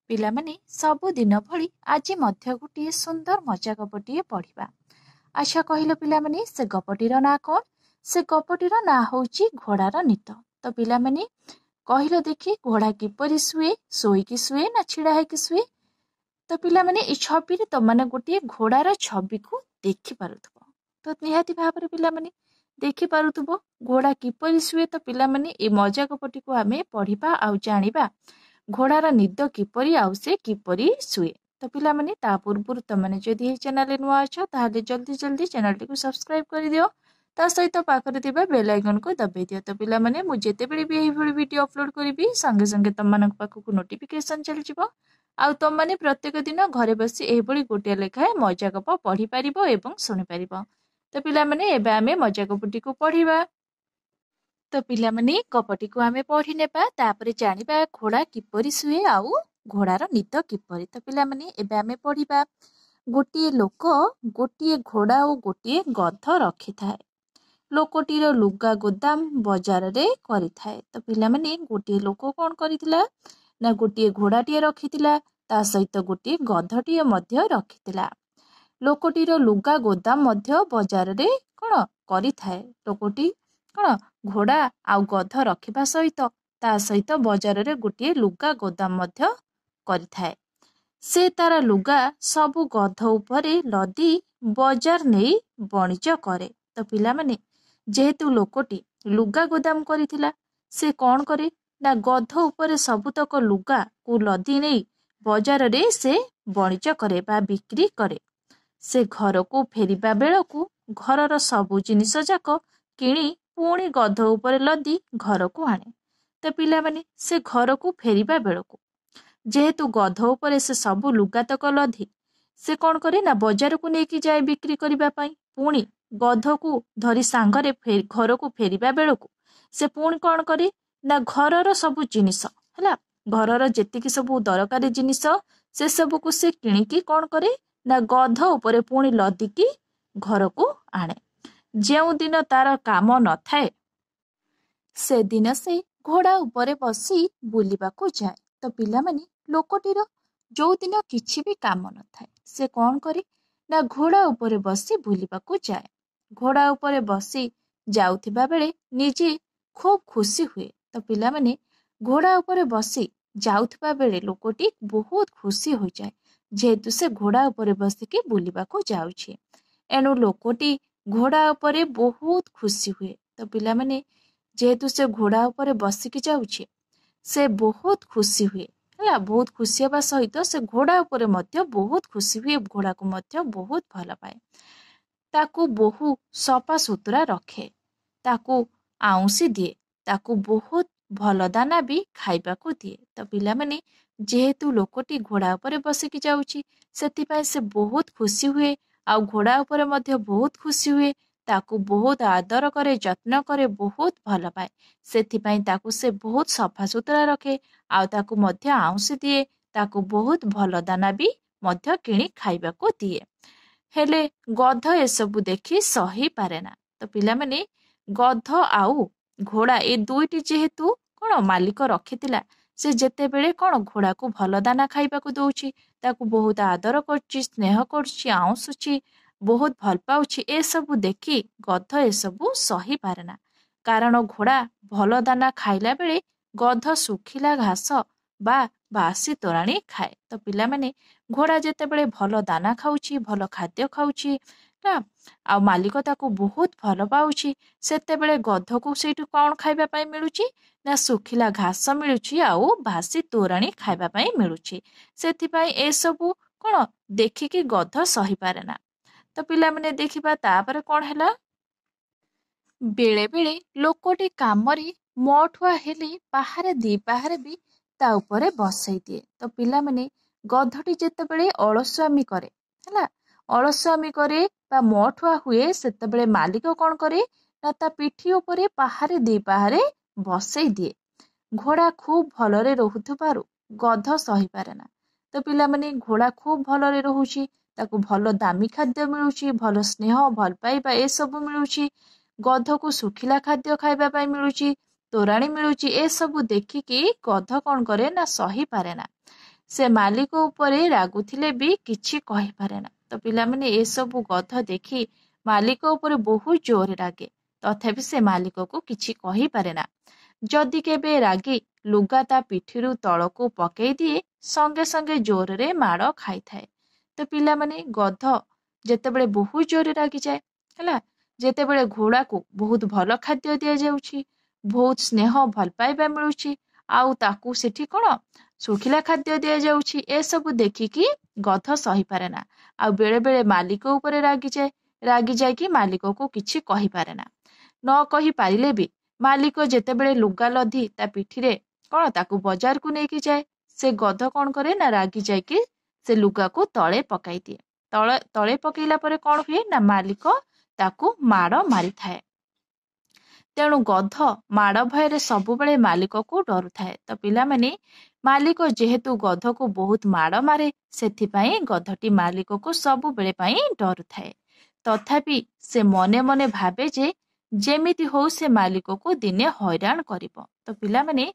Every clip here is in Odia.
ପିଲାମାନେ ସବୁଦିନ ଭଳି ଆଜି ମଧ୍ୟ ଗୋଟିଏ ସୁନ୍ଦର ମଜା ଗପଟିଏ ପଢ଼ିବା। ଆଚ୍ଛା କହିଲ ପିଲାମାନେ, ସେ ଗପଟିର ନାଁ କ'ଣ? ସେ ଗପଟିର ନାଁ ହେଉଛି ଘୋଡ଼ାର ନିଦ। ତ ପିଲାମାନେ କହିଲ ଦେଖି, ଘୋଡ଼ା କିପରି ଶୁଏ? ଶୋଇକି ଶୁଏ ନା ଛିଡ଼ା ହେଇକି ଶୁଏ? ତ ପିଲାମାନେ এই ଛବିରେ ତମାନେ ଗୋଟିଏ ଘୋଡ଼ାର ଛବିକୁ ଦେଖିପାରୁଥିବ। ତ ନିହାତି ଭାବରେ ପିଲାମାନେ ଦେଖିପାରୁଥିବ ଘୋଡ଼ା କିପରି ଶୁଏ। ତ ପିଲାମାନେ এই ମଜା ଗପଟିକୁ ଆମେ ପଢ଼ିବା ଆଉ ଜାଣିବା ଘୋଡ଼ାର ନିଦ କିପରି ଆଉ ସେ କିପରି ଶୁଏ। ତ ପିଲାମାନେ ତା ପୂର୍ବରୁ ତମାନେ ଯଦି ଏହି ଚ୍ୟାନେଲରେ ନୂଆ ଅଛ ତାହେଲେ ଜଲ୍ଦି ଚ୍ୟାନେଲଟିକୁ ସବସ୍କ୍ରାଇବ୍ କରିଦିଅ। ତା ସହିତ ପାଖରେ ଥିବା ବେଲ୍ ଆଇକନକୁ ଦବାଇ ଦିଅ। ତ ପିଲାମାନେ ମୁଁ ଯେତେବେଳେ ବି ଏହିଭଳି ଭିଡ଼ିଓ ଅପଲୋଡ଼ କରିବି ସଙ୍ଗେ ସଙ୍ଗେ ତମମାନଙ୍କ ପାଖକୁ ନୋଟିଫିକେସନ୍ ଚାଲିଯିବ। ଆଉ ତମମାନେ ପ୍ରତ୍ୟେକ ଦିନ ଘରେ ବସି ଏହିଭଳି ଗୋଟିଏ ଲେଖାଏଁ ମଜା ଗପ ପଢ଼ିପାରିବ ଏବଂ ଶୁଣିପାରିବ। ତ ପିଲାମାନେ ଏବେ ଆମେ ମଜା ଗପଟିକୁ ପଢ଼ିବା। ତ ପିଲାମାନେ ଗପଟିକୁ ଆମେ ପଢ଼ି ନେବା, ତାପରେ ଜାଣିବା ଘୋଡ଼ା କିପରି ଶୁଏ ଆଉ ଘୋଡ଼ାର ନିଦ କିପରି। ତ ପିଲାମାନେ ଏବେ ଆମେ ପଢ଼ିବା। ଗୋଟିଏ ଲୋକ ଗୋଟିଏ ଘୋଡ଼ା ଓ ଗୋଟିଏ ଗଧ ରଖିଥାଏ। ଲୋକଟିର ଲୁଗା ଗୋଦାମ ବଜାରରେ କରିଥାଏ। ତ ପିଲାମାନେ ଗୋଟିଏ ଲୋକ କ'ଣ କରିଥିଲା ନା ଗୋଟିଏ ଘୋଡ଼ାଟିଏ ରଖିଥିଲା, ତା ସହିତ ଗୋଟିଏ ଗଧଟିଏ ମଧ୍ୟ ରଖିଥିଲା। ଲୋକଟିର ଲୁଗା ଗୋଦାମ ମଧ୍ୟ ବଜାରରେ କ'ଣ କରିଥାଏ। ଲୋକଟି କ'ଣ ଘୋଡ଼ା ଆଉ ଗଧ ରଖିବା ସହିତ ତା ସହିତ ବଜାରରେ ଗୋଟିଏ ଲୁଗା ଗୋଦାମ ମଧ୍ୟ କରିଥାଏ। ସେ ତାର ଲୁଗା ସବୁ ଗଧ ଉପରେ ଲଦି ବଜାର ନେଇ ବଣିଜ କରେ। ତ ପିଲାମାନେ ଯେହେତୁ ଲୋକଟି ଲୁଗା ଗୋଦାମ କରିଥିଲା, ସେ କ'ଣ କରେ ନା ଗଧ ଉପରେ ସବୁତକ ଲୁଗାକୁ ଲଦି ନେଇ ବଜାରରେ ସେ ବଣିଜ କରେ ବା ବିକ୍ରି କରେ। ସେ ଘରକୁ ଫେରିବା ବେଳକୁ ଘରର ସବୁ ଜିନିଷ ଯାକ କିଣି ପୁଣି ଗଧ ଉପରେ ଲଦି ଘରକୁ ଆଣେ। ତ ପିଲାମାନେ ସେ ଘରକୁ ଫେରିବା ବେଳକୁ ଯେହେତୁ ଗଧ ଉପରେ ସେ ସବୁ ଲୁଗାତକ ଲଦି ସେ କ'ଣ କରେ ନା ବଜାରକୁ ନେଇକି ଯାଏ ବିକ୍ରି କରିବା ପାଇଁ। ପୁଣି ଗଧକୁ ଧରି ସାଙ୍ଗରେ ଘରକୁ ଫେରିବା ବେଳକୁ ସେ ପୁଣି କ'ଣ କରେ ନା ଘରର ସବୁ ଜିନିଷ ହେଲା, ଘରର ଯେତିକି ସବୁ ଦରକାରୀ ଜିନିଷ ସେ ସବୁକୁ ସେ କିଣିକି କ'ଣ କରେ ନା ଗଧ ଉପରେ ପୁଣି ଲଦିକି ଘରକୁ ଆଣେ। ଯେଉଁଦିନ ତାର କାମ ନଥାଏ ସେଦିନ ସେ ଘୋଡ଼ା ଉପରେ ବସି ବୁଲିବାକୁ ଯାଏ। ତ ପିଲାମାନେ ଲୋକଟିର ଯୋଉଦିନ କିଛି ବି କାମ ନଥାଏ ସେ କ'ଣ କରେ ନା ଘୋଡ଼ା ଉପରେ ବସି ବୁଲିବାକୁ ଯାଏ। ଘୋଡ଼ା ଉପରେ ବସି ଯାଉଥିବା ବେଳେ ନିଜେ ଖୁବ୍ ଖୁସି ହୁଏ। ତ ପିଲାମାନେ ଘୋଡ଼ା ଉପରେ ବସି ଯାଉଥିବା ବେଳେ ଲୋକଟି ବହୁତ ଖୁସି ହୋଇଯାଏ, ଯେହେତୁ ସେ ଘୋଡ଼ା ଉପରେ ବସିକି ବୁଲିବାକୁ ଯାଉଛି। ଏଣୁ ଲୋକଟି ଘୋଡ଼ା ଉପରେ ବହୁତ ଖୁସି ହୁଏ। ତ ପିଲାମାନେ ଯେହେତୁ ସେ ଘୋଡ଼ା ଉପରେ ବସିକି ଯାଉଛି ସେ ବହୁତ ଖୁସି ହୁଏ ହେଲା। ବହୁତ ଖୁସି ହେବା ସହିତ ସେ ଘୋଡ଼ା ଉପରେ ମଧ୍ୟ ବହୁତ ଖୁସି ହୁଏ, ଘୋଡ଼ାକୁ ମଧ୍ୟ ବହୁତ ଭଲ ପାଏ। ତାକୁ ବହୁ ସଫା ସୁତୁରା ରଖେ, ତାକୁ ଆଉଁସି ଦିଏ, ତାକୁ ବହୁତ ଭଲ ଦାନା ବି ଖାଇବାକୁ ଦିଏ। ତ ପିଲାମାନେ ଯେହେତୁ ଲୋକଟି ଘୋଡ଼ା ଉପରେ ବସିକି ଯାଉଛି ସେଥିପାଇଁ ସେ ବହୁତ ଖୁସି ହୁଏ ଆଉ ଘୋଡ଼ା ଉପରେ ମଧ୍ୟ ବହୁତ ଖୁସି ହୁଏ। ତାକୁ ବହୁତ ଆଦର କରେ, ଯତ୍ନ କରେ, ବହୁତ ଭଲ ପାଏ। ସେଥିପାଇଁ ତାକୁ ସେ ବହୁତ ସଫା ସୁତୁରା ରଖେ ଆଉ ତାକୁ ମଧ୍ୟ ଆଉଁସି ଦିଏ, ତାକୁ ବହୁତ ଭଲ ଦାନା ବି ମଧ୍ୟ କିଣି ଖାଇବାକୁ ଦିଏ। ହେଲେ ଗଧ ଏସବୁ ଦେଖି ସହି ପାରେ ନା। ତ ପିଲାମାନେ ଗଧ ଆଉ ଘୋଡ଼ା ଏ ଦୁଇଟି ଯେହେତୁ କ'ଣ ମାଲିକ ରଖିଥିଲା, ସେ ଯେତେବେଳେ କ'ଣ ଘୋଡ଼ାକୁ ଭଲ ଦାନା ଖାଇବାକୁ ଦଉଛି, ତାକୁ ବହୁତ ଆଦର କରୁଛି, ସ୍ନେହ କରୁଛି, ଆଉଁସୁଛି, ବହୁତ ଭଲ ପାଉଛି, ଏସବୁ ଦେଖି ଗଧ ଏସବୁ ସହି ପାରେ ନା। କାରଣ ଘୋଡ଼ା ଭଲ ଦାନା ଖାଇଲା ବେଳେ ଗଧ ଶୁଖିଲା ଘାସ ବା ବାସି ତୋରାଣି ଖାଏ। ତ ପିଲାମାନେ ଘୋଡ଼ା ଯେତେବେଳେ ଭଲ ଦାନା ଖାଉଛି, ଭଲ ଖାଦ୍ୟ ଖାଉଛି ନା, ଆଉ ମାଲିକ ତାକୁ ବହୁତ ଭଲ ପାଉଛି, ସେତେବେଳେ ଗଧକୁ ସେଇଠୁ କ'ଣ ଖାଇବା ପାଇଁ ମିଳୁଛି ନା ଶୁଖିଲା ଘାସ ମିଳୁଛି ଆଉ ବାସି ତୋରାଣି ଖାଇବା ପାଇଁ ମିଳୁଛି। ସେଥିପାଇଁ ଏସବୁ କ'ଣ ଦେଖିକି ଗଧ ସହିପାରେ ନା। ତ ପିଲାମାନେ ଦେଖିବା ତାପରେ କ'ଣ ହେଲା। ବେଳେ ବେଳେ ଲୋକଟି କାମରେ ମଠୁଆ ହେଲେ ବାହାରେ ଦିପାହାରେ ବି ତା ଉପରେ ବସେଇ ଦିଏ। ତ ପିଲାମାନେ ଗଧଟି ଯେତେବେଳେ ଅଳସୁଆମି କରେ ହେଲା, ଅଳସୁଆମି କରେ ବା ମଠୁଆ ହୁଏ, ସେତେବେଳେ ମାଲିକ କ'ଣ କରେ ନା ତା ପିଠି ଉପରେ ପାହାରେ ଦିପାହାରେ ବସେଇ ଦିଏ। ଘୋଡ଼ା ଖୁବ୍ ଭଲରେ ରହୁଥିବାରୁ ଗଧ ସହିପାରେ ନା। ତ ପିଲାମାନେ ଘୋଡ଼ା ଖୁବ୍ ଭଲରେ ରହୁଛି, ତାକୁ ଭଲ ଦାମୀ ଖାଦ୍ୟ ମିଳୁଛି, ଭଲ ସ୍ନେହ ଭଲ ପାଇବା ଏସବୁ ମିଳୁଛି। ଗଧକୁ ଶୁଖିଲା ଖାଦ୍ୟ ଖାଇବା ପାଇଁ ମିଳୁଛି, ତୋରାଣି ମିଳୁଛି, ଏସବୁ ଦେଖିକି ଗଧ କ'ଣ କରେ ନା ସହିପାରେ ନା। ସେ ମାଲିକ ଉପରେ ରାଗୁଥିଲେ ବି କିଛି କହିପାରେ ନା। ତ ପିଲାମାନେ ଏସବୁ ଗଧ ଦେଖି ମାଲିକ ଉପରେ ବହୁତ ଜୋରରେ ରାଗେ, ତଥାପି ସେ ମାଲିକକୁ କିଛି କହିପାରେ ନା। ଯଦି କେବେ ରାଗି ଲୁଗା ତା ପିଠିରୁ ତଳକୁ ପକେଇ ଦିଏ, ସଙ୍ଗେ ସଙ୍ଗେ ଜୋରରେ ମାଡ଼ ଖାଇଥାଏ। ତ ପିଲାମାନେ ଗଧ ଯେତେବେଳେ ବହୁତ ଜୋରରେ ରାଗିଯାଏ ହେଲା, ଯେତେବେଳେ ଘୋଡ଼ାକୁ ବହୁତ ଭଲ ଖାଦ୍ୟ ଦିଆଯାଉଛି, ବହୁତ ସ୍ନେହ ଭଲ ପାଇବା ମିଳୁଛି, ଆଉ ତାକୁ ସେଠି କ'ଣ ଶୁଖିଲା ଖାଦ୍ୟ ଦିଆଯାଉଛି, ଏସବୁ ଦେଖିକି ଗଧ ସହିପାରେ ନା। ଆଉ ବେଳେ ବେଳେ ମାଲିକ ଉପରେ ରାଗିଯାଏ, ରାଗି ଯାଇକି ମାଲିକକୁ କିଛି କହିପାରେ ନା। ନ କହିପାରିଲେ ବି ମାଲିକ ଯେତେବେଳେ ଲୁଗା ଲଦି ତା ପିଠିରେ କ'ଣ ତାକୁ ବଜାରକୁ ନେଇକି ଯାଏ, ସେ ଗଧ କ'ଣ କରେ ନା ରାଗି ଯାଇକି ସେ ଲୁଗାକୁ ତଳେ ପକାଇ ଦିଏ। ତଳେ ପକେଇଲା ପରେ କ'ଣ ହୁଏ ନା ମାଲିକ ତାକୁ ମାଡ଼ ମାରିଥାଏ। ତେଣୁ ଗଧ ମାଡ଼ ଭୟରେ ସବୁବେଳେ ମାଲିକକୁ ଡରୁଥାଏ। ତ ପିଲାମାନେ ମାଲିକ ଯେହେତୁ ଗଧକୁ ବହୁତ ମାଡ଼ ମାରେ, ସେଥିପାଇଁ ଗଧଟି ମାଲିକକୁ ସବୁବେଳେ ପାଇଁ ଡରୁଥାଏ। ତଥାପି ସେ ମନେ ମନେ ଭାବେ ଯେ ଯେମିତି ହଉ ସେ ମାଲିକକୁ ଦିନେ ହଇରାଣ କରିବ। ତ ପିଲାମାନେ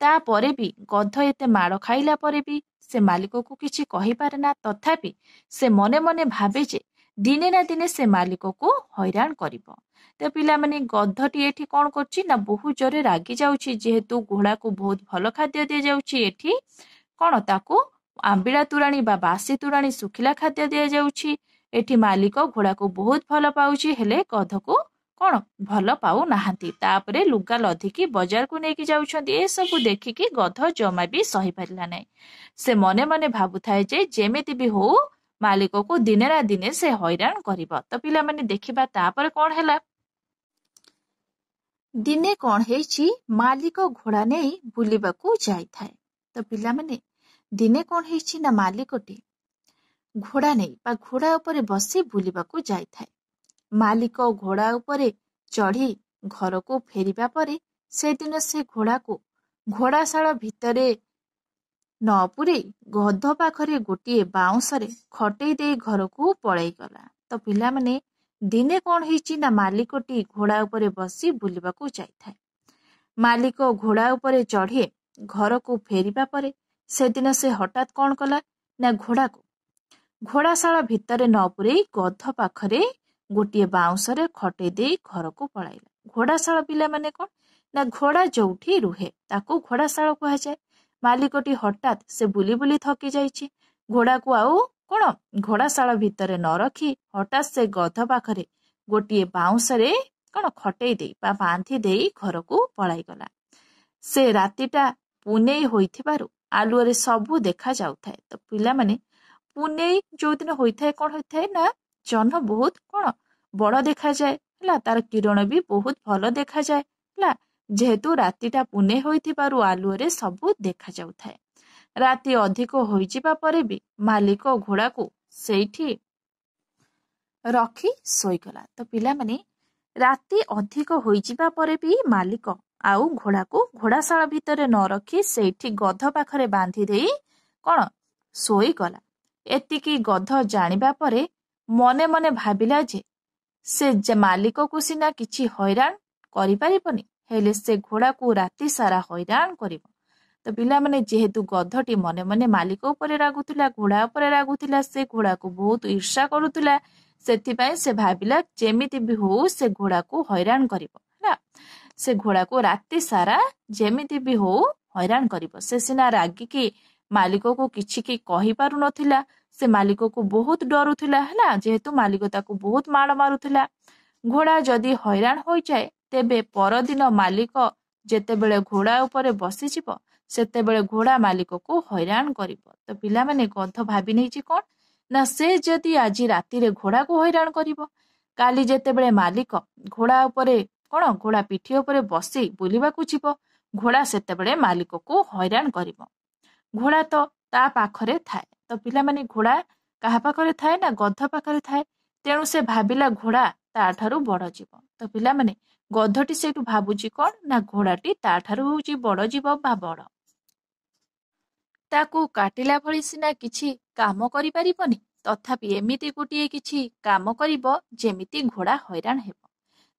ତାପରେ ବି ଗଧ ଏତେ ମାଡ଼ ଖାଇଲା ପରେ ବି ସେ ମାଲିକକୁ କିଛି କହିପାରେ ନା। ତଥାପି ସେ ମନେ ମନେ ଭାବେ ଯେ ଦିନେ ନା ଦିନେ ସେ ମାଲିକକୁ ହଇରାଣ କରିବ। ତ ପିଲାମାନେ ଗଧଟି ଏଠି କ'ଣ କରୁଛି ନା ବହୁତ ଜୋରେ ରାଗି ଯାଉଛି, ଯେହେତୁ ଘୋଡ଼ାକୁ ବହୁତ ଭଲ ଖାଦ୍ୟ ଦିଆଯାଉଛି। ଏଠି କ'ଣ ତାକୁ ଆମ୍ବିଳା ତୋରାଣୀ ବା ବାସି ତୋରାଣୀ ଶୁଖିଲା ଖାଦ୍ୟ ଦିଆଯାଉଛି। ଏଠି ମାଲିକ ଘୋଡ଼ାକୁ ବହୁତ ଭଲ ପାଉଛି, ହେଲେ ଗଧକୁ କ'ଣ ଭଲ ପାଉନାହାନ୍ତି। ତାପରେ ଲୁଗା ଲଧିକି ବଜାରକୁ ନେଇକି ଯାଉଛନ୍ତି। ଏସବୁ ଦେଖିକି ଗଧ ଜମା ବି ସହିପାରିଲା ନାହିଁ। ସେ ମନେ ମନେ ଭାବୁଥାଏ ଯେ ଯେମିତି ବି ହଉ ମାଲିକକୁ ଦିନେ ନା ଦିନେ ସେ ହଇରାଣ କରିବ। ତ ପିଲାମାନେ ଦେଖିବା ତାପରେ କ'ଣ ହେଲା। ଦିନେ କ'ଣ ହେଇଛି, ମାଲିକ ଘୋଡ଼ା ନେଇ ବୁଲିବାକୁ ଯାଇଥାଏ। ତ ପିଲାମାନେ ଦିନେ କ'ଣ ହେଇଛି ନା ମାଲିକଟି ଘୋଡ଼ା ନେଇ ବା ଘୋଡ଼ା ଉପରେ ବସି ବୁଲିବାକୁ ଯାଇଥାଏ। ମାଲିକ ଘୋଡ଼ା ଉପରେ ଚଢ଼ି ଘରକୁ ଫେରିବା ପରେ ସେଦିନ ସେ ଘୋଡ଼ାକୁ ଘୋଡ଼ାଶାଳ ଭିତରେ ନ ପୁରେଇ ଗଧ ପାଖରେ ଗୋଟିଏ ବାଉଁଶରେ ଖଟେଇ ଦେଇ ଘରକୁ ପଳେଇଗଲା। ତ ପିଲାମାନେ ଦିନେ କ'ଣ ହେଇଛି ନା ମାଲିକଟି ଘୋଡ଼ା ଉପରେ ବସି ବୁଲିବାକୁ ଯାଇଥାଏ। ମାଲିକ ଘୋଡ଼ା ଉପରେ ଚଢ଼ି ଘରକୁ ଫେରିବା ପରେ ସେଦିନ ସେ ହଠାତ୍ କ'ଣ କଲା ନା ଘୋଡ଼ାକୁ ଘୋଡ଼ାଶାଳ ଭିତରେ ନ ପୁରେଇ ଗଧ ପାଖରେ ଗୋଟିଏ ବାଉଁଶରେ ଖଟେଇ ଦେଇ ଘରକୁ ପଳାଇଲା। ଘୋଡ଼ାଶାଳ ପିଲାମାନେ କ'ଣ ନା ଘୋଡ଼ା ଯୋଉଠି ରୁହେ ତାକୁ ଘୋଡ଼ାଶାଳ କୁହାଯାଏ। ମାଲିକଟି ହଠାତ୍ ସେ ବୁଲି ବୁଲି ଥକି ଯାଇଛି, ଘୋଡ଼ାକୁ ଆଉ କ'ଣ ଘୋଡ଼ାଶାଳ ଭିତରେ ନ ରଖି ହଠାତ୍ ସେ ଗଧ ପାଖରେ ଗୋଟିଏ ବାଉଁଶରେ କ'ଣ ଖଟେଇ ଦେଇ ବା ବାନ୍ଧି ଦେଇ ଘରକୁ ପଳାଇଗଲା। ସେ ରାତିଟା ପୁନେଇ ହୋଇଥିବାରୁ ଆଲୁଅରେ ସବୁ ଦେଖା ଯାଉଥାଏ। ତ ପିଲାମାନେ ପୁନେଇ ଯୋଉଦିନ ହୋଇଥାଏ କ'ଣ ହୋଇଥାଏ ନା ଜହ୍ନ ବହୁତ କ'ଣ ବଡ଼ ଦେଖାଯାଏ ହେଲା, ତାର କିରଣ ବି ବହୁତ ଭଲ ଦେଖାଯାଏ ହେଲା। ଯେହେତୁ ରାତିଟା ପୁନେଇ ହୋଇଥିବାରୁ ଆଲୁଅରେ ସବୁ ଦେଖାଯାଉଥାଏ। ରାତି ଅଧିକ ହୋଇଯିବା ପରେ ବି ମାଲିକ ଘୋଡ଼ାକୁ ସେଇଠି ରଖି ଶୋଇଗଲା। ତ ପିଲାମାନେ ରାତି ଅଧିକ ହୋଇଯିବା ପରେ ବି ମାଲିକ ଆଉ ଘୋଡ଼ାକୁ ଘୋଡ଼ାଶାଳ ଭିତରେ ନ ରଖି ସେଇଠି ଗଧ ପାଖରେ ବାନ୍ଧି ଦେଇ କ'ଣ ଶୋଇଗଲା। ଏତିକି ଗଧ ଜାଣିବା ପରେ ମନେ ମନେ ଭାବିଲା ଯେ ସେ ମାଲିକକୁ ସିନା କିଛି ହଇରାଣ କରିପାରିବନି, ହେଲେ ସେ ଘୋଡ଼ାକୁ ରାତି ସାରା ହଇରାଣ କରିବ। ତ ପିଲାମାନେ ଯେହେତୁ ଗଧଟି ମନେ ମନେ ମାଲିକ ଉପରେ ରାଗୁଥିଲା, ଘୋଡ଼ା ଉପରେ ରାଗୁଥିଲା, ସେ ଘୋଡ଼ାକୁ ବହୁତ ଈର୍ଷା କରୁଥିଲା। ସେଥିପାଇଁ ସେ ଭାବିଲା ଯେମିତି ବି ହଉ ସେ ଘୋଡ଼ାକୁ ହଇରାଣ କରିବ ହେଲା। ସେ ଘୋଡ଼ାକୁ ରାତି ସାରା ଯେମିତି ବି ହଉ ହଇରାଣ କରିବ। ସେ ସିନା ରାଗିକି ମାଲିକକୁ କିଛି କି କହିପାରୁନଥିଲା, ସେ ମାଲିକକୁ ବହୁତ ଡରୁଥିଲା ହେଲା, ଯେହେତୁ ମାଲିକ ତାକୁ ବହୁତ ମାଡ଼ ମାରୁଥିଲା। ଘୋଡ଼ା ଯଦି ହଇରାଣ ହୋଇଯାଏ, ତେବେ ପରଦିନ ମାଲିକ ଯେତେବେଳେ ଘୋଡ଼ା ଉପରେ ବସିଯିବ ସେତେବେଳେ ଘୋଡ଼ା ମାଲିକକୁ ହଇରାଣ କରିବ। ତ ପିଲାମାନେ ଗଧ ଭାବି ନେଇଛି କ'ଣ ନା ସେ ଯଦି ଆଜି ରାତିରେ ଘୋଡ଼ାକୁ ହଇରାଣ କରିବ, କାଲି ଯେତେବେଳେ ମାଲିକ ଘୋଡ଼ା ଉପରେ କ'ଣ ଘୋଡ଼ା ପିଠି ଉପରେ ବସି ବୁଲିବାକୁ ଯିବ, ଘୋଡ଼ା ସେତେବେଳେ ମାଲିକକୁ ହଇରାଣ କରିବ। ଘୋଡ଼ା ତ ତା ପାଖରେ ଥାଏ। ତ ପିଲାମାନେ ଘୋଡ଼ା କାହା ପାଖରେ ଥାଏ ନା ଗଧ ପାଖରେ ଥାଏ। ତେଣୁ ସେ ଭାବିଲା ଘୋଡ଼ା ତା ଠାରୁ ବଡ଼ ଯିବ। ତ ପିଲାମାନେ ଗଧଟି ସେଇଠୁ ଭାବୁଛି କ'ଣ ନା ଘୋଡ଼ାଟି ତା ଠାରୁ ହେଉଛି ବଡ଼ ଯିବ ବା ବଡ଼। ତାକୁ କାଟିଲା ଭଳି ସିନା କିଛି କାମ କରିପାରିବନି, ତଥାପି ଏମିତି ଗୋଟିଏ କିଛି କାମ କରିବ ଯେମିତି ଘୋଡ଼ା ହଇରାଣ ହେବ।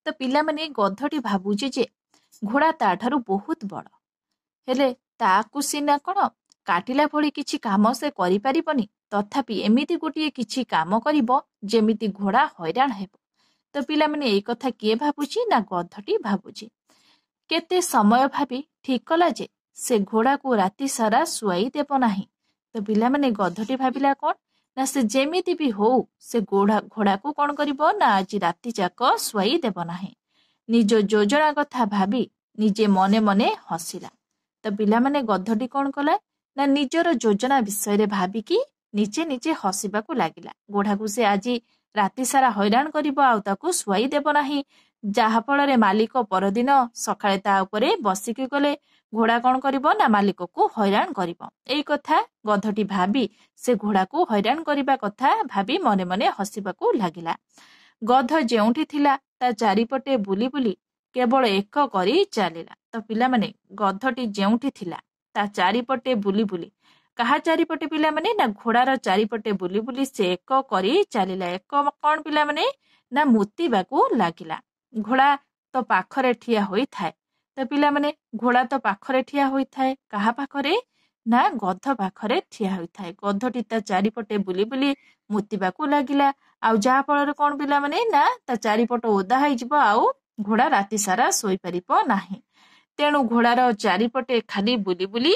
ତ ପିଲାମାନେ ଗଧଟି ଭାବୁଛି ଯେ ଘୋଡ଼ା ତା ଠାରୁ ବହୁତ ବଡ଼, ହେଲେ ତାକୁ ସିନା କ'ଣ କାଟିଲା ଭଳି କିଛି କାମ ସେ କରିପାରିବନି, ତଥାପି ଏମିତି ଗୋଟିଏ କିଛି କାମ କରିବ ଯେମିତି ଘୋଡ଼ା ହଇରାଣ ହେବ। ତ ପିଲାମାନେ ଏଇ କଥା କିଏ ଭାବୁଛି? ନା ଗଧଟି ଭାବୁଛି। କେତେ ସମୟ ଭାବି ଠିକ କଲା ଯେ ସେ ଘୋଡ଼ାକୁ ରାତି ସାରା ଶୁଆଇ ଦେବ ନାହିଁ। ତ ପିଲାମାନେ ଗଧଟି ଭାବିଲା କ'ଣ? ନା ସେ ଯେମିତି ବି ହଉ ସେ ଘୋଡ଼ାକୁ କ'ଣ କରିବ? ନା ଆଜି ରାତି ଯାକ ଶୁଆଇ ଦେବ ନାହିଁ। ନିଜ ଯୋଜନା କଥା ଭାବି ନିଜେ ମନେ ମନେ ହସିଲା। ତ ପିଲାମାନେ ଗଧଟି କ'ଣ କଲା? ନା ନିଜର ଯୋଜନା ବିଷୟରେ ଭାବିକି ନିଜେ ନିଜେ ହସିବାକୁ ଲାଗିଲା। ଘୋଡ଼ାକୁ ସେ ଆଜି ରାତି ସାରା ହଇରାଣ କରିବ ଆଉ ତାକୁ ଶୁଆଇ ଦେବ ନାହିଁ, ଯାହାଫଳରେ ମାଲିକ ପରଦିନ ସକାଳେ ତା ଉପରେ ବସିକି ଗଲେ ଘୋଡ଼ା କ'ଣ କରିବ? ନା ମାଲିକକୁ ହଇରାଣ କରିବ। ଏଇ କଥା ଗଧଟି ଭାବି ସେ ଘୋଡ଼ାକୁ ହଇରାଣ କରିବା କଥା ଭାବି ମନେ ମନେ ହସିବାକୁ ଲାଗିଲା। ଗଧ ଯେଉଁଠି ଥିଲା ତା ଚାରିପଟେ ବୁଲି ବୁଲି କେବଳ ଏକ କରି ଚାଲିଲା। ତ ପିଲାମାନେ ଗଧଟି ଯେଉଁଠି ଥିଲା ତା ଚାରିପଟେ ବୁଲି ବୁଲି, କାହା ଚାରିପଟେ ପିଲାମାନେ? ନା ଘୋଡ଼ାର ଚାରିପଟେ ବୁଲି ବୁଲି ସେ ଏକ କରି ଚାଲିଲା। ଏକ କ'ଣ ପିଲାମାନେ? ନା ମୁତିବାକୁ ଲାଗିଲା। ଘୋଡ଼ା ତ ପାଖରେ ଠିଆ ହୋଇଥାଏ। ତ ପିଲାମାନେ ଘୋଡ଼ା ତ ପାଖରେ ଠିଆ ହୋଇଥାଏ। କାହା ପାଖରେ? ନା ଗଧ ପାଖରେ ଠିଆ ହୋଇଥାଏ। ଗଧଟି ତା ଚାରିପଟେ ବୁଲି ବୁଲି ମୁତିବାକୁ ଲାଗିଲା। ଆଉ ଯାହା ଫଳରେ କ'ଣ ପିଲାମାନେ? ନା ତା ଚାରିପଟ ଓଦା ହେଇଯିବ ଆଉ ଘୋଡ଼ା ରାତି ସାରା ଶୋଇପାରିବ ନାହିଁ। ତେଣୁ ଘୋଡ଼ାର ଚାରିପଟେ ଖାଲି ବୁଲି ବୁଲି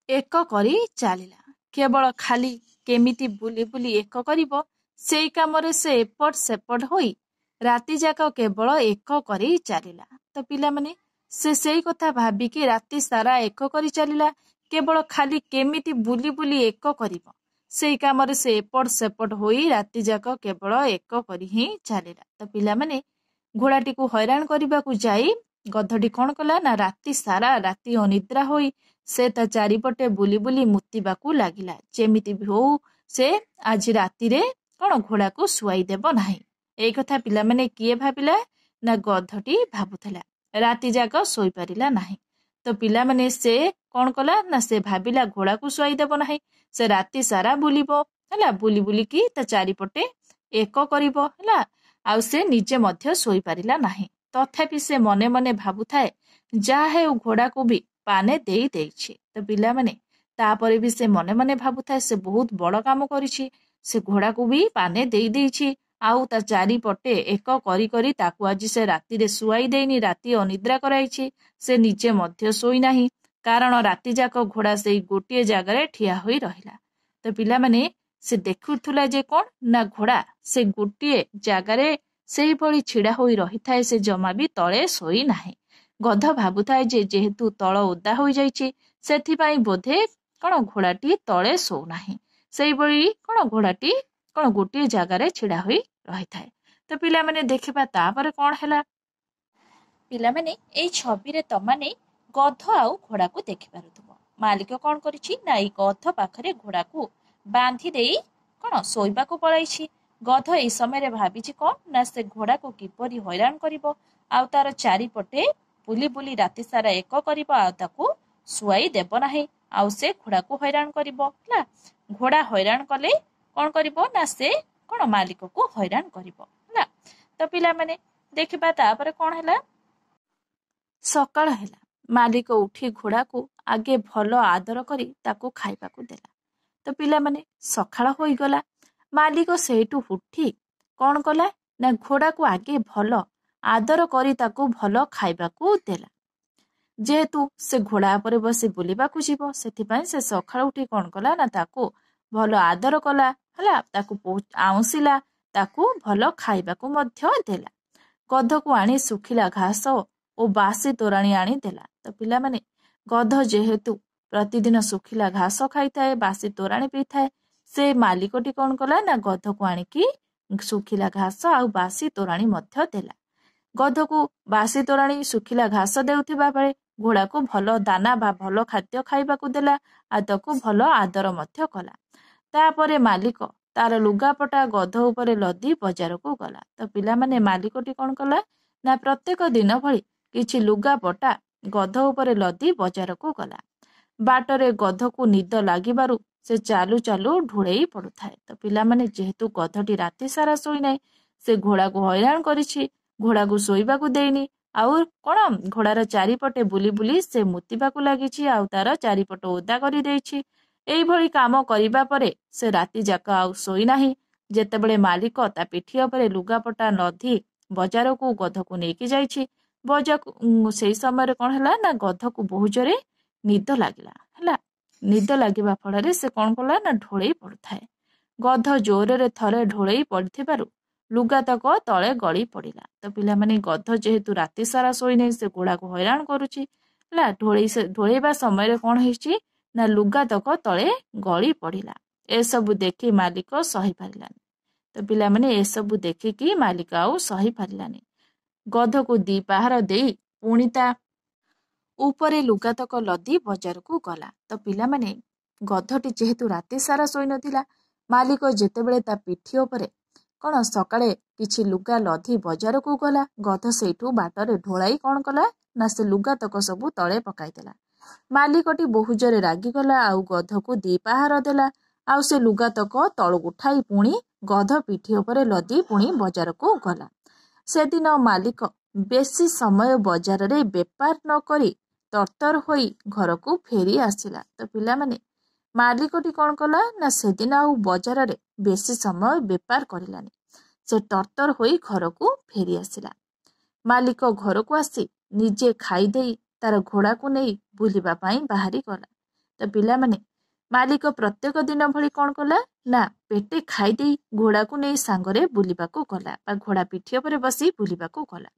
ଏକ କରି ଚାଲିଲା। କେବଳ ଖାଲି କେମିତି ବୁଲି ବୁଲି ଏକ କରିବ ସେଇ କାମରେ ସେ ଏପଟ ସେପଟ ହୋଇ ରାତି ଯାକ କେବଳ ଏକ କରି ଚାଲିଲା। ତ ପିଲାମାନେ ସେ ସେଇ କଥା ଭାବିକି ରାତି ସାରା ଏକ କରି ଚାଲିଲା। କେବଳ ଖାଲି କେମିତି ବୁଲି ବୁଲି ଏକ କରିବ ସେଇ କାମରେ ସେ ଏପଟ ସେପଟ ହୋଇ ରାତି ଯାକ କେବଳ ଏକ କରି ହିଁ ଚାଲିଲା। ତ ପିଲାମାନେ ଘୋଡ଼ାଟିକୁ ହଇରାଣ କରିବାକୁ ଯାଇ ଗଧଟି କ'ଣ କଲା? ନା ରାତି ସାରା ରାତି ଅନିଦ୍ରା ହୋଇ ସେ ତା ଚାରିପଟେ ବୁଲି ବୁଲି ମୁତିବାକୁ ଲାଗିଲା। ଯେମିତି ବି ହଉ ସେ ଆଜି ରାତିରେ କ'ଣ ଘୋଡ଼ାକୁ ଶୁଆଇ ଦେବ ନାହିଁ। ଏଇ କଥା ପିଲାମାନେ କିଏ ଭାବିଲା? ନା ଗଧଟି ଭାବୁଥିଲା। ରାତି ଯାକ ଶୋଇପାରିଲା ନାହିଁ। ତ ପିଲାମାନେ ସେ କ'ଣ କଲା? ନା ସେ ଭାବିଲା ଘୋଡ଼ାକୁ ଶୁଆଇ ଦେବ ନାହିଁ। ସେ ରାତି ସାରା ବୁଲିବ ହେଲା, ବୁଲି ବୁଲିକି ତା ଚାରିପଟେ ଏକ କରିବ ହେଲା। ଆଉ ସେ ନିଜେ ମଧ୍ୟ ଶୋଇପାରିଲା ନାହିଁ। ତଥାପି ସେ ମନେ ମନେ ଭାବୁଥାଏ ଯାହା ହେଉ ଘୋଡ଼ାକୁ ବି ପାନେ ଦେଇ ଦେଇଛି। ତ ପିଲାମାନେ ତାପରେ ବି ସେ ମନେ ମନେ ଭାବୁଥାଏ ସେ ବହୁତ ବଡ଼ କାମ କରିଛି। ସେ ଘୋଡ଼ାକୁ ବି ପାନେ ଦେଇ ଦେଇଛି ଆଉ ତା ଚାରିପଟେ ଏକ କରି କରି ତାକୁ ଆଜି ସେ ରାତିରେ ଶୁଆଇ ଦେଇନି, ରାତି ଅନିଦ୍ରା କରାଇଛି। ସେ ନିଜେ ମଧ୍ୟ ଶୋଇନାହିଁ, କାରଣ ରାତି ଯାକ ଘୋଡ଼ା ସେଇ ଗୋଟିଏ ଜାଗାରେ ଠିଆ ହୋଇ ରହିଲା। ତ ପିଲାମାନେ ସେ ଦେଖୁଥିଲା ଯେ କ'ଣ? ନା ଘୋଡ଼ା ସେ ଗୋଟିଏ ଜାଗାରେ ସେଇଭଳି ଛିଡ଼ା ହୋଇ ରହିଥାଏ। ସେ ଜମା ବି ତଳେ ଶୋଇ ନାହିଁ। ଗଧ ଭାବୁଥାଏ ଯେ ଯେହେତୁ ତଳ ଓଦା ହୋଇଯାଇଛି ସେଥିପାଇଁ ବୋଧେ କ'ଣ ଘୋଡ଼ାଟି ତଳେ ଶୋଉନାହିଁ। ସେଇଭଳି କ'ଣ ଘୋଡ଼ାଟି କ'ଣ ଗୋଟିଏ ଜାଗାରେ ଛିଡ଼ା ହୋଇ ରହିଥାଏ। ତ ପିଲାମାନେ ଦେଖିବା ତାପରେ କ'ଣ ହେଲା। ପିଲାମାନେ ଏଇ ଛବିରେ ତମାନେ ଗଧ ଆଉ ଘୋଡ଼ାକୁ ଦେଖିପାରୁଥିବ। ମାଲିକ କ'ଣ କରିଛି? ନା ଏଇ ଗଧ ପାଖରେ ଘୋଡ଼ାକୁ ବାନ୍ଧି ଦେଇ କ'ଣ ଶୋଇବାକୁ ପଳାଇଛି। ଗଧ ଏଇ ସମୟରେ ଭାବିଛି କ'ଣ? ନା ସେ ଘୋଡ଼ାକୁ କିପରି ହଇରାଣ କରିବ ଆଉ ତାର ଚାରିପଟେ ବୁଲି ବୁଲି ରାତି ସାରା ଏକ କରିବ ଆଉ ତାକୁ ଶୁଆଇ ଦେବ ନାହିଁ। ଆଉ ସେ ଘୋଡ଼ାକୁ ହଇରାଣ କରିବ ହେଲା। ଘୋଡ଼ା ହଇରାଣ କଲେ କ'ଣ କରିବ? ନା ସେ କ'ଣ ମାଲିକକୁ ହଇରାଣ କରିବ ହେଲା। ତ ପିଲାମାନେ ଦେଖିବା ତାପରେ କ'ଣ ହେଲା। ସକାଳ ହେଲା। ମାଲିକ ଉଠି ଘୋଡ଼ାକୁ ଆଗେ ଭଲ ଆଦର କରି ତାକୁ ଖାଇବାକୁ ଦେଲା। ତ ପିଲାମାନେ ସକାଳ ହୋଇଗଲା। ମାଲିକ ସେଇଠୁ ଉଠି କ'ଣ କଲା? ନା ଘୋଡ଼ାକୁ ଆଗେ ଭଲ ଆଦର କରି ତାକୁ ଭଲ ଖାଇବାକୁ ଦେଲା। ଯେହେତୁ ସେ ଘୋଡ଼ା ଉପରେ ବସି ବୁଲିବାକୁ ଯିବ ସେଥିପାଇଁ ସେ ସକାଳୁ ଉଠି କ'ଣ କଲା? ନା ତାକୁ ଭଲ ଆଦର କଲା ହେଲା, ତାକୁ ଆଉଁସିଲା, ତାକୁ ଭଲ ଖାଇବାକୁ ମଧ୍ୟ ଦେଲା। ଗଧକୁ ଆଣି ଶୁଖିଲା ଘାସ ଓ ବାସି ତୋରାଣି ଆଣି ଦେଲା। ତ ପିଲାମାନେ ଗଧ ଯେହେତୁ ପ୍ରତିଦିନ ଶୁଖିଲା ଘାସ ଖାଇଥାଏ, ବାସି ତୋରାଣି ପିଇଥାଏ, ସେ ମାଲିକଟି କ'ଣ କଲା? ନା ଗଧକୁ ଆଣିକି ଶୁଖିଲା ଘାସ ଆଉ ବାସି ତୋରାଣି ମଧ୍ୟ ଦେଲା। ଗଧକୁ ବାସି ତୋରାଣି ଶୁଖିଲା ଘାସ ଦେଉଥିବା ବେଳେ ଘୋଡ଼ାକୁ ଭଲ ଦାନା ବା ଭଲ ଖାଦ୍ୟ ଖାଇବାକୁ ଦେଲା ଆଉ ତାକୁ ଭଲ ଆଦର ମଧ୍ୟ କଲା। ତାପରେ ମାଲିକ ତାର ଲୁଗାପଟା ଗଧ ଉପରେ ଲଦି ବଜାରକୁ ଗଲା। ତ ପିଲାମାନେ ମାଲିକଟି କ'ଣ କଲା? ନା ପ୍ରତ୍ୟେକ ଦିନ ଭଳି କିଛି ଲୁଗାପଟା ଗଧ ଉପରେ ଲଦି ବଜାରକୁ ଗଲା। ବାଟରେ ଗଧକୁ ନିଦ ଲାଗିବାରୁ ସେ ଚାଲୁ ଚାଲୁ ଢୁଳେଇ ପଡୁଥାଏ। ତ ପିଲାମାନେ ଯେହେତୁ ଗଧଟି ରାତି ସାରା ଶୋଇନାହିଁ, ସେ ଘୋଡ଼ାକୁ ହଇରାଣ କରିଛି, ଘୋଡ଼ାକୁ ଶୋଇବାକୁ ଦେଇନି, ଆଉ କଣ ଘୋଡ଼ାର ଚାରିପଟେ ବୁଲି ବୁଲି ସେ ମୁତିବାକୁ ଲାଗିଛି ଆଉ ତାର ଚାରିପଟ ଓଦା କରିଦେଇଛି। ଏଇଭଳି କାମ କରିବା ପରେ ସେ ରାତି ଯାକ ଆଉ ଶୋଇନାହିଁ। ଯେତେବେଳେ ମାଲିକ ତା ପିଠି ଉପରେ ଲୁଗାପଟା ଲଦି ବଜାରକୁ ଗଧକୁ ନେଇକି ଯାଇଛି, ସେଇ ସମୟରେ କଣ ହେଲା ନା ଗଧକୁ ବହୁ ଜୋରେ ନିଦ ଲାଗିଲା ହେଲା। ନିଦ ଲାଗିବା ଫଳରେ ସେ କଣ କଲା ନା ଢୋଳେଇ ପଡୁଥାଏ। ଗଧ ଜୋରରେ ଥରେ ଢୋଳେଇ ପଡିଥିବାରୁ ଲୁଗାତକ ତଳେ ଗଳି ପଡିଲା। ତ ପିଲାମାନେ ଗଧ ଯେହେତୁ ରାତି ସାରା ଶୋଇନେଇ ସେ ଘୋଡ଼ାକୁ ହଇରାଣ କରୁଛି ହେଲା। ଢୋଳେଇବା ସମୟରେ କଣ ହେଇଛି ନା ଲୁଗାତକ ତଳେ ଗଳି ପଡିଲା। ଏସବୁ ଦେଖି ମାଲିକ ସହି ପାରିଲାନି। ତ ପିଲାମାନେ ଏସବୁ ଦେଖିକି ମାଲିକ ଆଉ ସହି ପାରିଲାନି। ଗଧକୁ 2 ପାହାର ଦେଇ ପୁଣି ତା ଉପରେ ଲୁଗାତକ ଲଦି ବଜାରକୁ ଗଲା। ତ ପିଲାମାନେ ଗଧଟି ଯେହେତୁ ରାତି ସାରା ଶୋଇନଥିଲା, ମାଲିକ ଯେତେବେଳେ ତା ପିଠି ଉପରେ କଣ ସକାଳେ କିଛି ଲୁଗା ଲଦି ବଜାରକୁ ଗଲା, ଗଧ ସେଇଠୁ ବାଟରେ ଢୋଳାଇ କଣ କଲା ନା ସେ ଲୁଗାତକ ସବୁ ତଳେ ପକାଇଦେଲା। ମାଲିକଟି ବହୁ ଜୋରେ ରାଗିଗଲା ଆଉ ଗଧକୁ 2 ପାହାର ଦେଲା। ଆଉ ସେ ଲୁଗାତକ ତଳୁ ଉଠାଇ ପୁଣି ଗଧ ପିଠି ଉପରେ ଲଦି ପୁଣି ବଜାରକୁ ଗଲା। ସେଦିନ ମାଲିକ ବେଶୀ ସମୟ ବଜାରରେ ବେପାର ନ କରି ତରତର ହୋଇ ଘରକୁ ଫେରି ଆସିଲା। ତ ପିଲାମାନେ ମାଲିକଟି କଣ କଲା ନା ସେଦିନ ଆଉ ବଜାରରେ ବେଶୀ ସମୟ ବେପାର କରିଲାନି। ସେ ତରତର ହୋଇ ଘରକୁ ଫେରି ଆସିଲା। ମାଲିକ ଘରକୁ ଆସି ନିଜେ ଖାଇଦେଇ ତାର ଘୋଡ଼ାକୁ ନେଇ ବୁଲିବା ପାଇଁ ବାହାରି ଗଲା। ତ ପିଲାମାନେ ମାଲିକ ପ୍ରତ୍ୟେକ ଦିନ ଭଳି କଣ କଲା ନା ପେଟେ ଖାଇଦେଇ ଘୋଡ଼ାକୁ ନେଇ ସାଙ୍ଗରେ ବୁଲିବାକୁ ଗଲା ବା ଘୋଡ଼ା ପିଠି ଉପରେ ବସି ବୁଲିବାକୁ ଗଲା।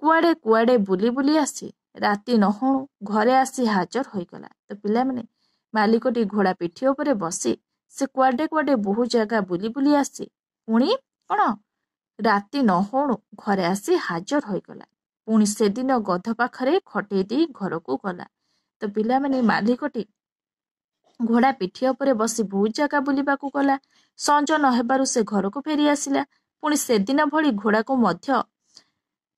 କୁଆଡ଼େ କୁଆଡ଼େ ବୁଲି ବୁଲି ଆସି ରାତି ନହଉଣୁ ଘରେ ଆସି ହାଜର ହୋଇଗଲା। ତ ପିଲାମାନେ ମାଲିକଟି ଘୋଡ଼ା ପିଠି ଉପରେ ବସି ସେ କୁଆଡ଼େ କୁଆଡ଼େ ବହୁ ଜାଗା ବୁଲି ବୁଲି ଆସି ପୁଣି କଣ ରାତି ନହଉଣୁ ଘରେ ଆସି ହାଜର ହୋଇଗଲା। ପୁଣି ସେଦିନ ଗଧ ପାଖରେ ଖଟେଇ ଦେଇ ଘରକୁ ଗଲା। ତ ପିଲାମାନେ ମାଲିକଟି ଘୋଡ଼ା ପିଠି ଉପରେ ବସି ବହୁତ ଜାଗା ବୁଲିବାକୁ ଗଲା। ସଞ୍ଜ ନ ହେବାରୁ ସେ ଘରକୁ ଫେରି ଆସିଲା। ପୁଣି ସେଦିନ ଭଳି ଘୋଡ଼ାକୁ ମଧ୍ୟ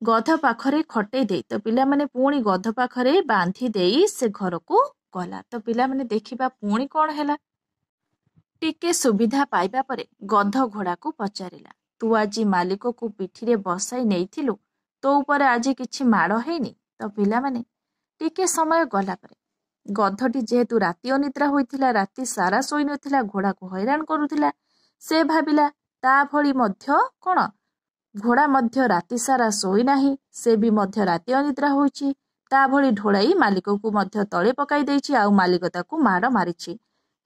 ଗଧ ପାଖରେ ଖଟେଇ ଦେଇ ତ ପିଲାମାନେ ପୁଣି ଗଧ ପାଖରେ ବାନ୍ଧି ଦେଇ ସେ ଘରକୁ ଗଲା। ତ ପିଲାମାନେ ଦେଖିବା ପୁଣି କଣ ହେଲା। ଟିକେ ସୁବିଧା ପାଇବା ପରେ ଗଧ ଘୋଡ଼ାକୁ ପଚାରିଲା, ତୁ ଆଜି ମାଲିକକୁ ପିଠିରେ ବସାଇ ନେଇଥିଲୁ, ତୋ ଉପରେ ଆଜି କିଛି ମାଡ଼ ହେଇନି? ତ ପିଲାମାନେ ଟିକେ ସମୟ ଗଲା ପରେ ଗଧଟି ଯେହେତୁ ରାତି ଅନିଦ୍ରା ହୋଇଥିଲା, ରାତି ସାରା ଶୋଇନଥିଲା, ଘୋଡ଼ାକୁ ହଇରାଣ କରୁଥିଲା, ସେ ଭାବିଲା ତା ଭଳି ମଧ୍ୟ କଣ ଘୋଡ଼ା ମଧ୍ୟ ରାତି ସାରା ଶୋଇନାହିଁ, ସେ ବି ମଧ୍ୟ ରାତି ଅନିଦ୍ରା ହୋଇଛି, ତା ଭଳି ଢୋଳାଇ ମାଲିକକୁ ମଧ୍ୟ ତଳେ ପକାଇ ଦେଇଛି ଆଉ ମାଲିକ ତାକୁ ମାଡ଼ ମାରିଛି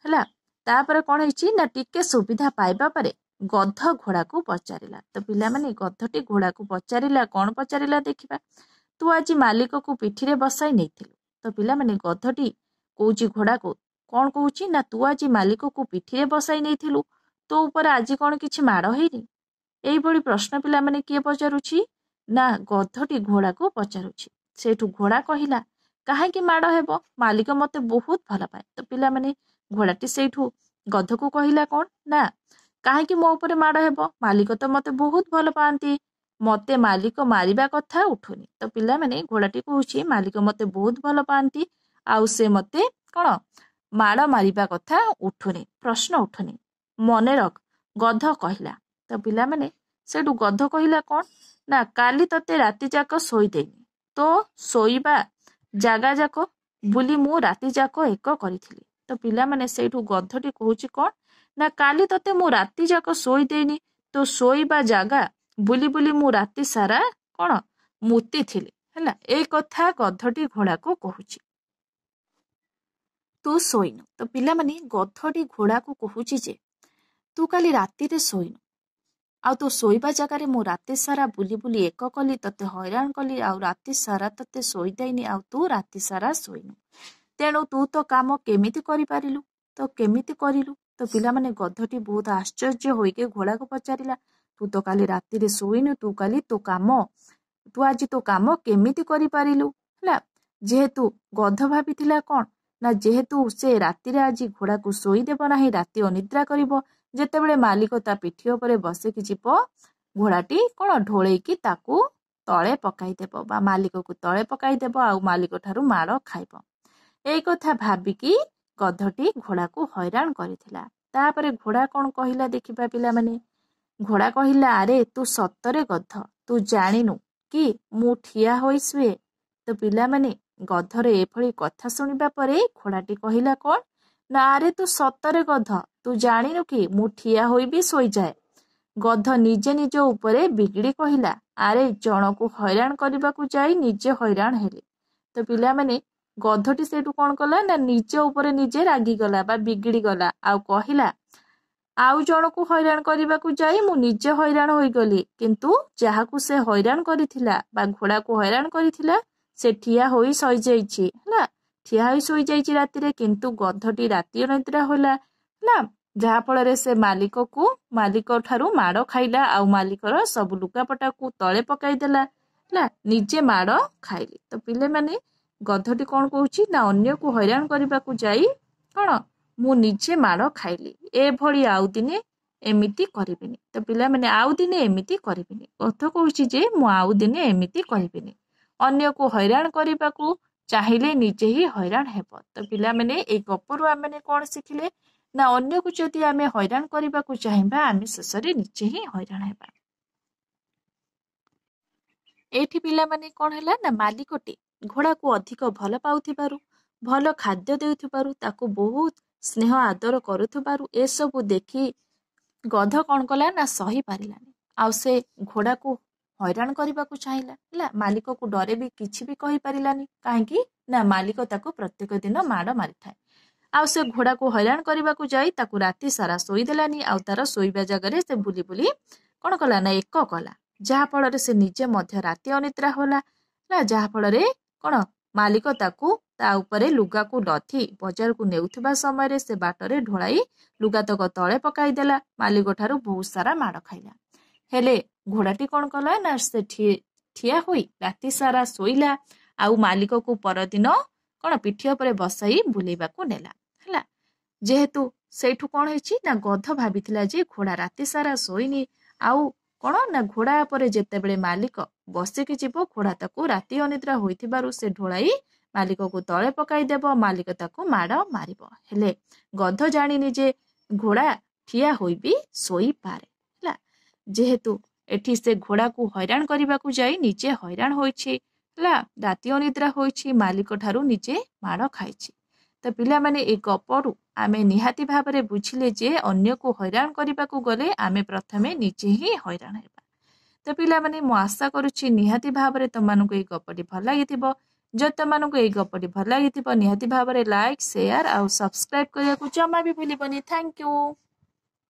ହେଲା। ତାପରେ କଣ ହେଇଛି ନା ଟିକେ ସୁବିଧା ପାଇବା ପରେ ଗଧ ଘୋଡ଼ାକୁ ପଚାରିଲା। ତ ପିଲାମାନେ ଗଧଟି ଘୋଡ଼ାକୁ ପଚାରିଲା, କଣ ପଚାରିଲା ଦେଖିବା। ତୁ ଆଜି ମାଲିକକୁ ପିଠିରେ ବସାଇ ନେଇଥିଲୁ। ତ ପିଲାମାନେ ଗଧଟି କହୁଛି ଘୋଡ଼ାକୁ, କଣ କହୁଛି ନା ତୁ ଆଜି ମାଲିକକୁ ପିଠିରେ ବସାଇ ନେଇଥିଲୁ, ତୋ ଉପରେ ଆଜି କଣ କିଛି ମାଡ଼ ହେଇନି? ଏଇଭଳି ପ୍ରଶ୍ନ ପିଲାମାନେ କିଏ ପଚାରୁଛି ନା ଗଧଟି ଘୋଡ଼ାକୁ ପଚାରୁଛି। ସେଇଠୁ ଘୋଡ଼ା କହିଲା, କାହିଁକି ମାଡ଼ ହେବ, ମାଲିକ ମତେ ବହୁତ ଭଲ ପାଏ। ତ ପିଲାମାନେ ଘୋଡ଼ାଟି ସେଇଠୁ ଗଧକୁ କହିଲା କଣ ନା କାହିଁକି ମୋ ଉପରେ ମାଡ଼ ହେବ, ମାଲିକ ତ ମତେ ବହୁତ ଭଲ ପାଆନ୍ତି, ମତେ ମାଲିକ ମାରିବା କଥା ଉଠୁନି। ତ ପିଲାମାନେ ଘୋଡ଼ାଟି କହୁଛି ମାଲିକ ମତେ ବହୁତ ଭଲ ପାଆନ୍ତି ଆଉ ସେ ମତେ କଣ ମାଡ଼ ମାରିବା କଥା ଉଠୁନି, ପ୍ରଶ୍ନ ଉଠୁନି, ମନେ ରଖ, ଗଧ କହିଲା। ତ ପିଲାମାନେ ସେଇଠୁ ଗଧ କହିଲା କଣ ନା କାଲି ତତେ ରାତି ଯାକ ଶୋଇ ଦେଇନି, ତୋ ଶୋଇବା ଜାଗା ଯାକ ବୁଲି ମୁଁ ରାତି ଯାକ ଏକ କରିଥିଲି। ତ ପିଲାମାନେ ସେଇଠୁ ଗଧଟି କହୁଛି କଣ ନା କାଲି ତତେ ମୁଁ ରାତି ଯାକ ଶୋଇ ଦେଇନି, ତୋ ଶୋଇବା ଜାଗା ବୁଲି ବୁଲି ମୁଁ ରାତି ସାରା କଣ ମୁତିଥିଲି ହେଲା। ଏଇ କଥା ଗଧଟି ଘୋଡ଼ାକୁ କହୁଛି, ତୁ ଶୋଇନୁ। ତ ପିଲାମାନେ ଗଧଟି ଘୋଡ଼ାକୁ କହୁଛି ଯେ ତୁ କାଲି ରାତିରେ ଶୋଇନୁ ଆଉ ତୋ ଶୋଇବା ଜାଗାରେ ମୁଁ ରାତି ସାରା ବୁଲି ବୁଲି ଏକ କଲି, ତତେ ହଇରାଣ କଲି ଆଉ ରାତି ସାରା ତତେ ଶୋଇ ଦେଇନି ଆଉ ତୁ ରାତି ସାରା ଶୋଇନୁ, ତେଣୁ ତୁ ତ କାମ କେମିତି କରିପାରିଲୁ, ତ କେମିତି କରିଲୁ? ତ ପିଲାମାନେ ଗଧଟି ବହୁତ ଆଶ୍ଚର୍ଯ୍ୟ ହୋଇକି ଘୋଡ଼ାକୁ ପଚାରିଲା, ତୁ ତ କାଲି ରାତିରେ ଶୋଇନୁ, ତୁ ଆଜି ତୋ କାମ କେମିତି କରିପାରିଲୁ ହେଲା। ଯେହେତୁ ଗଧ ଭାବିଥିଲା କଣ ନା ଯେହେତୁ ସେ ରାତିରେ ଆଜି ଘୋଡ଼ାକୁ ଶୋଇଦେବ ନାହିଁ, ରାତି ଅନିଦ୍ରା କରିବ, ଯେତେବେଳେ ମାଲିକ ତା ପିଠି ଉପରେ ବସିକି ଯିବ ଘୋଡ଼ାଟି କଣ ଢୋଳେଇକି ତାକୁ ତଳେ ପକାଇଦେବ ବା ମାଲିକକୁ ତଳେ ପକାଇଦେବ ଆଉ ମାଲିକ ଠାରୁ ମାଡ଼ ଖାଇବ। ଏଇ କଥା ଭାବିକି ଗଧଟି ଘୋଡ଼ାକୁ ହଇରାଣ କରିଥିଲା। ତାପରେ ଘୋଡ଼ା କଣ କହିଲା ଦେଖିବା ପିଲାମାନେ। ଘୋଡ଼ା କହିଲା, ଆରେ ତୁ ସତରେ ଗଧ, ତୁ ଜାଣିନୁ କି ମୁଁ ଠିଆ ହୋଇ ଶୁଏ। ତ ପିଲାମାନେ ଗଧର ଏଭଳି କଥା ଶୁଣିବା ପରେ ଘୋଡ଼ାଟି କହିଲା କ'ଣ ନା ଆରେ ତୁ ସତରେ ଗଧ, ତୁ ଜାଣିନୁ କି ମୁଁ ଠିଆ ହୋଇ ବି ଶୋଇଯାଏ। ଗଧ ନିଜେ ନିଜ ଉପରେ ବିଗିଡ଼ି କହିଲା ଆରେ ଜଣକୁ ହଇରାଣ କରିବାକୁ ଯାଇ ନିଜେ ହଇରାଣ ହେଲେ। ତ ପିଲାମାନେ ଗଧଟି ସେଇଠୁ କ'ଣ କଲା ନା ନିଜ ଉପରେ ନିଜେ ରାଗିଗଲା ବା ବିଗିଡ଼ି ଗଲା ଆଉ କହିଲା ଆଉ ଜଣକୁ ହଇରାଣ କରିବାକୁ ଯାଇ ମୁଁ ନିଜେ ହଇରାଣ ହୋଇଗଲି, କିନ୍ତୁ ଯାହାକୁ ସେ ହଇରାଣ କରିଥିଲା ବା ଘୋଡ଼ାକୁ ହଇରାଣ କରିଥିଲା ସେ ଠିଆ ହୋଇ ଶୋଇଯାଇଛି ହେଲା, ଠିଆ ହୋଇ ଶୋଇଯାଇଛି ରାତିରେ। କିନ୍ତୁ ଗଧଟି ରାତି ଅନିଦ୍ରା ହେଲା ହେଲା, ଯାହାଫଳରେ ସେ ମାଲିକ ଠାରୁ ମାଡ଼ ଖାଇଲା ଆଉ ମାଲିକର ସବୁ ଲୁଗାପଟାକୁ ତଳେ ପକାଇଦେଲା ହେଲା, ନିଜେ ମାଡ଼ ଖାଇଲି। ତ ପିଲାମାନେ ଗଧଟି କ'ଣ କହୁଛି ନା ଅନ୍ୟକୁ ହଇରାଣ କରିବାକୁ ଯାଇ କ'ଣ ମୁଁ ନିଜେ ମାଡ଼ ଖାଇଲି, ଏଭଳି ଆଉ ଦିନେ ଏମିତି କରିବିନି। ତ ପିଲାମାନେ ଆଉ ଦିନେ ଏମିତି କରିବିନି, ଗଧ କହୁଛି ଯେ ମୁଁ ଆଉ ଦିନେ ଏମିତି କରିବିନି। ଅନ୍ୟକୁ ହଇରାଣ କରିବାକୁ ଚାହିଁଲେ ନିଜେ ହିଁ ହଇରାଣ ହେବ। ତ ପିଲାମାନେ ଏଇ ଗପରୁ ଆମେ କ'ଣ ଶିଖିଲେ ନା ଅନ୍ୟକୁ ଯଦି ଆମେ ହଇରାଣ କରିବାକୁ ଚାହିଁବା ଆମେ ଶେଷରେ ନିଜେ ହିଁ ହଇରାଣ ହେବା। ଏଇଠି ପିଲାମାନେ କ'ଣ ହେଲା ନା ମାଲିକଟି ଘୋଡ଼ାକୁ ଅଧିକ ଭଲ ପାଉଥିବାରୁ, ଭଲ ଖାଦ୍ୟ ଦେଉଥିବାରୁ, ତାକୁ ବହୁତ ସ୍ନେହ ଆଦର କରୁଥିବାରୁ ଏସବୁ ଦେଖି ଗଧ କ'ଣ କଲା ନା ସହି ପାରିଲାନି ଆଉ ସେ ଘୋଡ଼ାକୁ ହଇରାଣ କରିବାକୁ ଚାହିଁଲା ହେଲା। ମାଲିକକୁ ଡରେ ବି କିଛି ବି କହିପାରିଲାନି, କାହିଁକି ନା ମାଲିକ ତାକୁ ପ୍ରତ୍ୟେକ ଦିନ ମାଡ଼ ମାରିଥାଏ। ଆଉ ସେ ଘୋଡ଼ାକୁ ହଇରାଣ କରିବାକୁ ଯାଇ ତାକୁ ରାତି ସାରା ଶୋଇଦେଲାନି ଆଉ ତାର ଶୋଇବା ଜାଗାରେ ସେ ବୁଲି ବୁଲି କ'ଣ କଲା ନା ଏକ କଲା, ଯାହାଫଳରେ ସେ ନିଜେ ମଧ୍ୟ ରାତି ଅନିଦ୍ରା ହେଲା ନା, ଯାହାଫଳରେ କ'ଣ ମାଲିକ ତାକୁ ତା ଉପରେ ଲୁଗାକୁ ଲଦି ବଜାରକୁ ନେଉଥିବା ସମୟରେ ସେ ବାଟରେ ଢୋଳାଇ ଲୁଗାତକ ତଳେ ପକାଇଦେଲା, ମାଲିକ ଠାରୁ ବହୁତ ସାରା ମାଡ଼ ଖାଇଲା। ହେଲେ ଘୋଡ଼ାଟି କ'ଣ କଲା ନା ସେ ଠିଆ ହୋଇ ରାତି ସାରା ଶୋଇଲା ଆଉ ମାଲିକକୁ ପରଦିନ କ'ଣ ପିଠି ଉପରେ ବସାଇ ବୁଲେଇବାକୁ ନେଲା ହେଲା। ଯେହେତୁ ସେଇଠୁ କ'ଣ ହେଇଛି ନା ଗଧ ଭାବିଥିଲା ଯେ ଘୋଡ଼ା ରାତି ସାରା ଶୋଇନି ଆଉ କ'ଣ ନା ଘୋଡ଼ା ଉପରେ ଯେତେବେଳେ ମାଲିକ ବସିକି ଯିବ ଘୋଡ଼ା ତାକୁ ରାତି ଅନିଦ୍ରା ହୋଇଥିବାରୁ ସେ ଢୋଳାଇ ମାଲିକକୁ ତଳେ ପକାଇଦେବ, ମାଲିକ ତାକୁ ମାଡ଼ ମାରିବ। ହେଲେ ଗଧ ଜାଣିନି ଯେ ଘୋଡ଼ା ଠିଆ ହୋଇ ବି ଶୋଇପାରେ ହେଲା। ଯେହେତୁ ଏଠି ସେ ଘୋଡ଼ାକୁ ହଇରାଣ କରିବାକୁ ଯାଇ ନିଜେ ହଇରାଣ ହୋଇଛି ହେଲା, ରାତି ଅନିଦ୍ରା ହୋଇଛି, ମାଲିକ ଠାରୁ ନିଜେ ମାଡ଼ ଖାଇଛି। ତ ପିଲାମାନେ ଏ ଗପରୁ ଆମେ ନିହାତି ଭାବରେ ବୁଝିଲେ ଯେ ଅନ୍ୟକୁ ହଇରାଣ କରିବାକୁ ଗଲେ ଆମେ ପ୍ରଥମେ ନିଜେ ହିଁ ହଇରାଣ ହେବା। ତ ପିଲାମାନେ ମୁଁ ଆଶା କରୁଛି ନିହାତି ଭାବରେ ତମମାନଙ୍କୁ ଏଇ ଗପଟି ଭଲ ଲାଗିଥିବ। ଯଦି ତମମାନଙ୍କୁ ଏଇ ଗପଟି ଭଲ ଲାଗିଥିବ ନିହାତି ଭାବରେ ଲାଇକ୍, ସେୟାର ଆଉ ସବସ୍କ୍ରାଇବ୍ କରିବାକୁ ଜମା ବି ଭୁଲିବନି। Thank you.